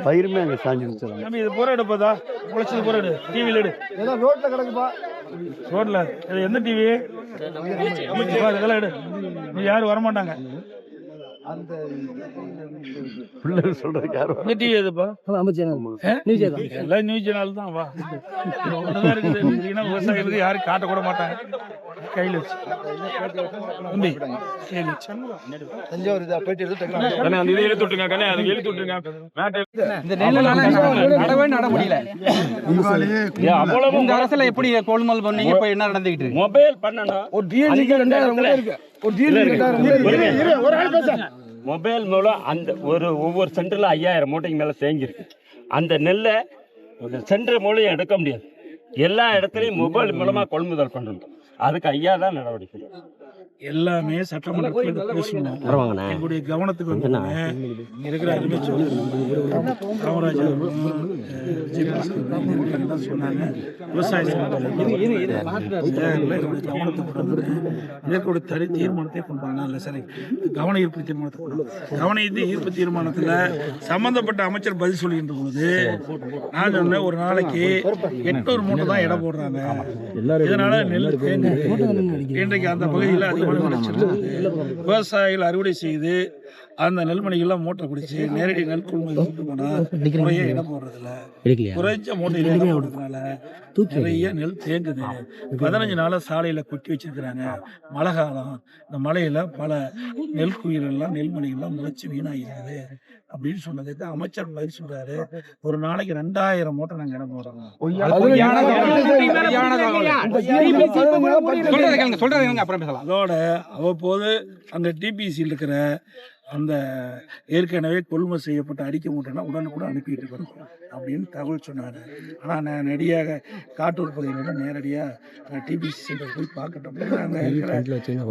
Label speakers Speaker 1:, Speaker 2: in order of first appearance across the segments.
Speaker 1: பயிருமே அங்க சாஞ்சி இது போற எடுப்பதா முளைச்சது போற எடு டிவில எடு ஏதோ ரோட்ல கிடக்குப்பா ரோட்ல எந்த டிவி இதெல்லாம் எடு நீ யாரும் வரமாட்டாங்க அந்த பிள்ளைகள் சொல்றதுக்கு யாரும் இந்த டிவி எதுப்பா எல்லாம் நியூஸ் சேனல் தான் வா இருக்குது விவசாயிகளுக்கு யாரும் காட்ட கூட மாட்டாங்க கையில் வச்சு தஞ்சாவூர் இதை போயிட்டு எடுத்துட்டுங்க நட முடியல அவ்வளவு உங்க அரசுல எப்படி கொள்முதல் பண்ணீங்க இப்ப என்ன நடந்துகிட்டு மொபைல் பண்ணணும் ஒரு டிஎன்ஜி 2000 இருக்கு ஒரு டிஎன்ஜி மொபைல் மூலம் அந்த ஒவ்வொரு சென்டர்ல 5000 மூட்டைக்கு மேல தேங்கிருக்கு அந்த நெல்லை சென்டர் மூலம் எடுக்க முடியாது எல்லா இடத்துலையும் மொபைல் மூலமா கொள்முதல் பண்ணணும் அதுக்கு ஐயா தான் நடவடிக்கை எல்லாமே சட்டமன்றத்தில் பேசணும் எங்களுடைய கவனத்துக்கு வந்து இருக்கிற அருமை காமராஜர் சொன்னாங்க விவசாய கவனத்துக்கு தனி தீர்மானத்தை கொண்டாங்க இல்லை சரி கவன ஈர்ப்பு தீர்மானத்தை கொண்டாங்க கவன ஈர்ப்பு தீர்மானத்தில் சம்பந்தப்பட்ட அமைச்சர் பதில் சொல்லின்ற பொழுது நான் சொன்னேன் ஒரு நாளைக்கு 800 மூட்டை தான் இடம் போடுறாங்க இதனால நெல் இன்றைக்கு அந்த பகுதியில் அதிகமான விவசாயிகள் அறுவடை செய்து அந்த நெல்மணிகள்லாம் மூட்டை பிடிச்சி நேரடி நெல் கொள்முதல் போனால் இடம் போடுறதில்ல குறைஞ்ச மூட்டையில் இடம் போடுறதுனால நிறைய நெல் தேங்குது 15 நாளாக சாலையில் கொட்டி வச்சிருக்கிறாங்க மழை காலம் இந்த மழையில் பல நெல் குயிலெல்லாம் நெல்மணிகள்லாம் முளைச்சி வீணாகிறது அப்படின்னு சொன்னதுக்கு அமைச்சர் பதில் சொல்றாரு ஒரு நாளைக்கு 2000 மூட்டை நாங்கள் இடம் போடுறோம் அதோட அவ்வப்போது அந்த டிபிசியில் இருக்கிற அந்த ஏற்கனவே கொள்முதல் செய்யப்பட்ட அறிக்கை மூட்டைனா உடனுக்குடன் அனுப்பிட்டு இருக்கணும் அப்படின்னு தகவல் சொன்னார். ஆனால் நான் நெடியாக காட்டூர் பகுதியில் நேரடியாக டிபிசி சென்டர் போய் பார்க்கட்டும் நாங்கள் இருக்கிற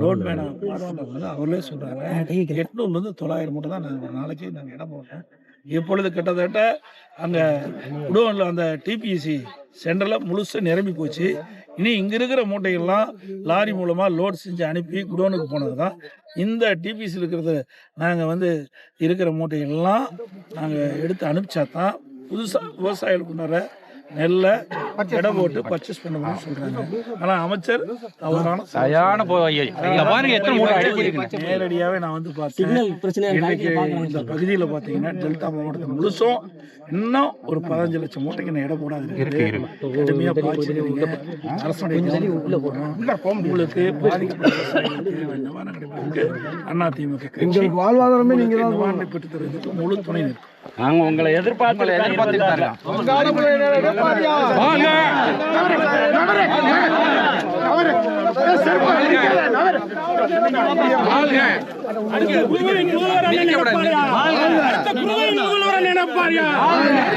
Speaker 1: ரோட் மேனை வந்து அவர்களே சொல்கிறாங்க 800 to 900 மூட்டை தான் நாங்கள் ஒரு நாளைக்கு நாங்கள் இடம் போட்டேன். இப்பொழுது கிட்டத்தட்ட அந்த குடோனில் அந்த டிபிசி சென்டரில் முழுசாக நிரம்பி போச்சு. இனி இங்கே இருக்கிற மூட்டைகள்லாம் லாரி மூலமாக லோட் செஞ்சு அனுப்பி குடோனுக்கு போனது தான். இந்த டிபிசி இருக்கிறது நாங்கள் வந்து இருக்கிற மூட்டைகள்லாம் நாங்கள் எடுத்து அனுப்பிச்சா தான் புதுசாக விவசாயிகளுக்கு உணர நெல்லை எடை போட்டு பர்ச்சேஸ் பண்ணணும்னு சொல்றாங்க. ஆனால் அமைச்சர் நேரடியாகவே நான் வந்து பார்த்தேன். இன்னைக்கு இந்த பகுதியில் பார்த்தீங்கன்னா டெல்டா மாவட்டத்தில் முழுசும் இன்னும் ஒரு 15 லட்சம் மூட்டைக்கு நான் இடம் போடாது கடுமையாக பாய்ச்சிருக்கீங்க. அரசுடைய உங்களுக்கு அண்ணா திமுக வாழ்வாதாரமே நீங்கள் பெற்று தருவதற்கு முழு துணை நிற்கும். நாங்க உங்களை எதிர்பார்த்து